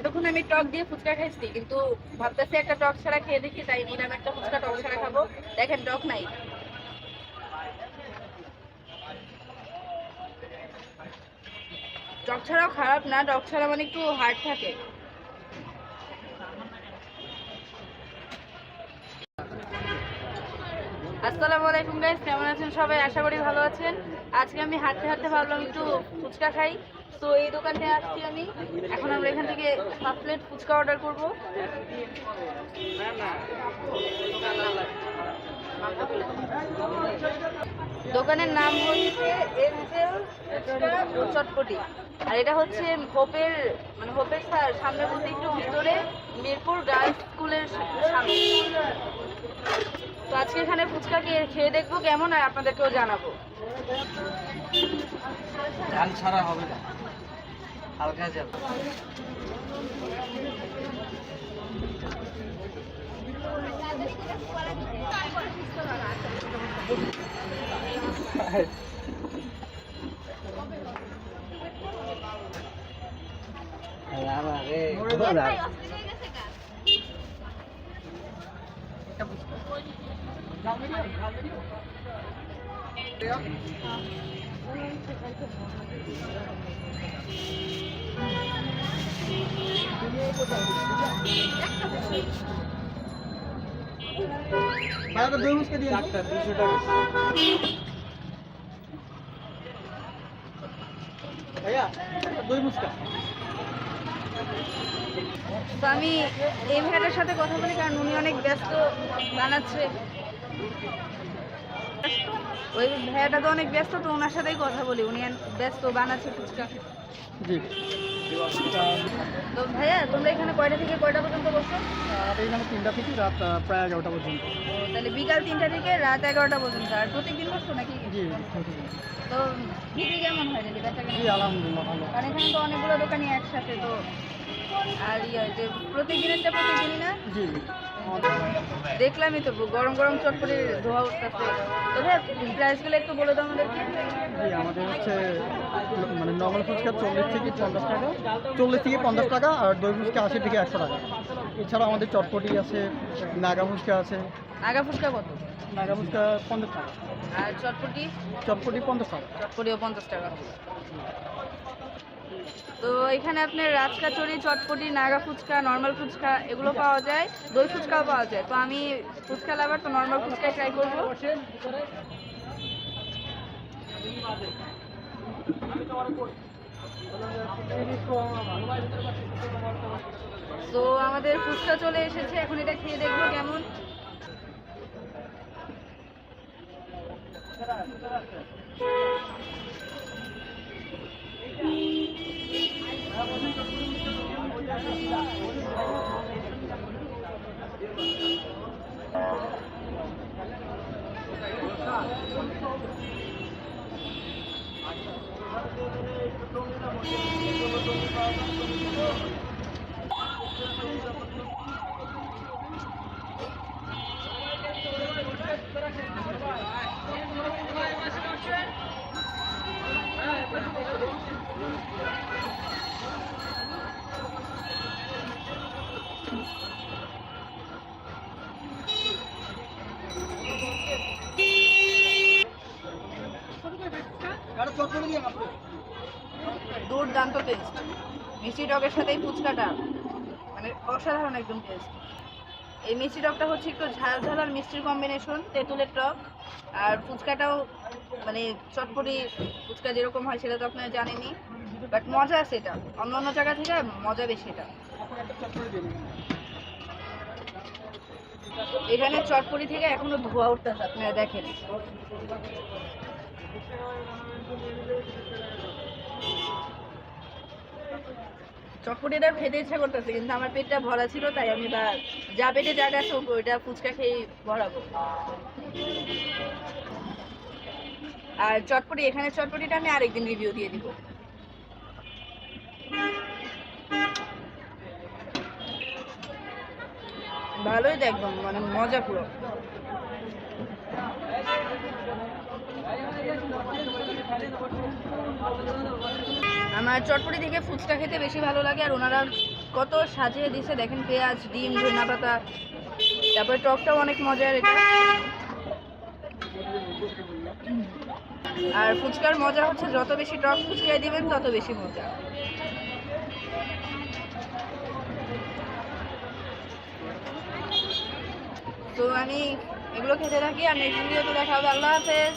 এতক্ষণ আমি টক দিয়ে ফুচকা খাইছি, কিন্তু ভাবতেছি একটা টক ছাড়া খেয়ে দেখি, তাই নিলাম একটা ফুচকা টক ছাড়া খাবো। দেখেন টক নাই। টক ছাড়াও খারাপ না, টক ছাড়া মানে একটু হার্ড থাকে। আসসালামু আলাইকুম গাইস, কেমন আছেন সবাই? আশা করি ভালো আছেন। আজকে আমি হাঁটতে হাঁটতে ভাবলাম একটু ফুচকা খাই, তো এই দোকানে আসছি আমি। এখন আমরা এখান থেকে 7 প্লেট ফুচকা অর্ডার করব। দোকানের নাম হচ্ছে এঞ্জেল ফুচকা ও চটপটি, আর এটা হচ্ছে হোপের সামনে বলতে একটু ভিতরে, মিরপুর গার্লস স্কুলের সামনে। তো আজকে এখানে ফুচকা খেয়ে দেখবো কেমন, আর আপনাদেরকেও জানাবো। ঝাল ছাড়া হবে না, হালকা ঝাল। দই মুচকা দিয়ে 200 টাকা ভাইয়া, দই মুচকা। তো আমি এই ভাইয়াটার সাথে কথা বলি, কারণ উনি অনেক ব্যস্ত বানাচ্ছে। ওই ভাইয়াটা তো অনেক ব্যস্ত, তো ওনার সাথেই কথা বলি। উনি ব্যস্ত বানাচ্ছে ফুচকা। জি, তো ভাইয়া, তোমরা এখানে কয়টা থেকে কয়টা পর্যন্ত বসো? এখানে 3টা থেকে রাত প্রায় 11টা পর্যন্ত। তাহলে বিকাল 3টা থেকে রাত 11টা পর্যন্ত। আর প্রত্যেকদিন বসো নাকি? জি, তো বিক্রি কেমন হয় নাকি? জি আলহামদুলিল্লাহ ভালো। কারণ এখানে তো অনেকগুলো দোকানই একসাথে, তো আর যে প্রত্যেকদিনেরটা প্রত্যেকদিনই না। জি, দেখলামই তো গরম গরম চটপটি ধোয়া উঠতেছে। তো ভাই প্রাইসগুলো একটু বলে দাও আমাদেরকে। জি আমাদের হচ্ছে মানে নর্মাল ফুচকা 40 থেকে 50 টাকা, 40 থেকে 50 টাকা, আর দই ফুচকা 80 থেকে 100 টাকা। এছাড়া আমাদের চটপটি আছে, নাগা ফুচকা আছে। আগা ফুচকা কত? নাগা ফুচকা 50 টাকা, আর চটপটি? চটপটি 50 টাকা। চটপটিও 50 টাকা। তো এখানে আপনার রাজকাচুরি, চটপটি, নাগা ফুচকা, নর্মাল ফুচকা এগুলো পাওয়া যায়, দই ফুচকাও পাওয়া যায়। তো আমি ফুচকা লাভার, তো নর্মাল ফুচকাই ট্রাই করবো। তো আমাদের ফুচকা চলে এসেছে, এখন এটা খেয়ে দেখবো কেমন। দুর্দান্ত টেস্ট, মিষ্টি টকের সাথে এই ফুচকাটা মানে অসাধারণ একদম টেস্ট। এই মিষ্টি টকটা হচ্ছে একটু ঝাল ঝাল আর মিষ্টির কম্বিনেশন, তেঁতুলের টক। আর ফুচকাটাও মানে চটপটি ফুচকা যেরকম হয় সেটা তো আপনারা জানেনই, বাট মজা আছে এটা, অন্য অন্য জায়গা থেকে মজা বেশি এটা। এখানে চটপটি থেকে এখনো ধোয়া উঠতেছে, আপনারা দেখেন। চটপটিটা খেতে ইচ্ছা করতেছে, কিন্তু আমার পেটটা ভরা ছিল, তাই আমি যা পেটে যা গেছে ওইটা ফুচকা খেয়ে ভরাবো। আর চটপটি, এখানে চটপটিটা আমি আরেকদিন রিভিউ দিয়ে দিব। ভালোই তো, একদম মানে মজা পুরো। আমার চটপটি থেকে ফুচকা খেতে বেশি ভালো লাগে, আর ওনারা কত সাজিয়ে দিছে দেখেন, পেঁয়াজ, ডিম, ধনিয়া পাতা। তারপরে টকটাও অনেক মজার এটা। আর ফুচকার মজা হচ্ছে যত বেশি টক ফুচকায় দিবেন তত বেশি মজা। তো আমি এগুলো খেতে থাকি, আর নেক্সট ভিডিওতে দেখা হবে। আল্লাহ হাফেজ।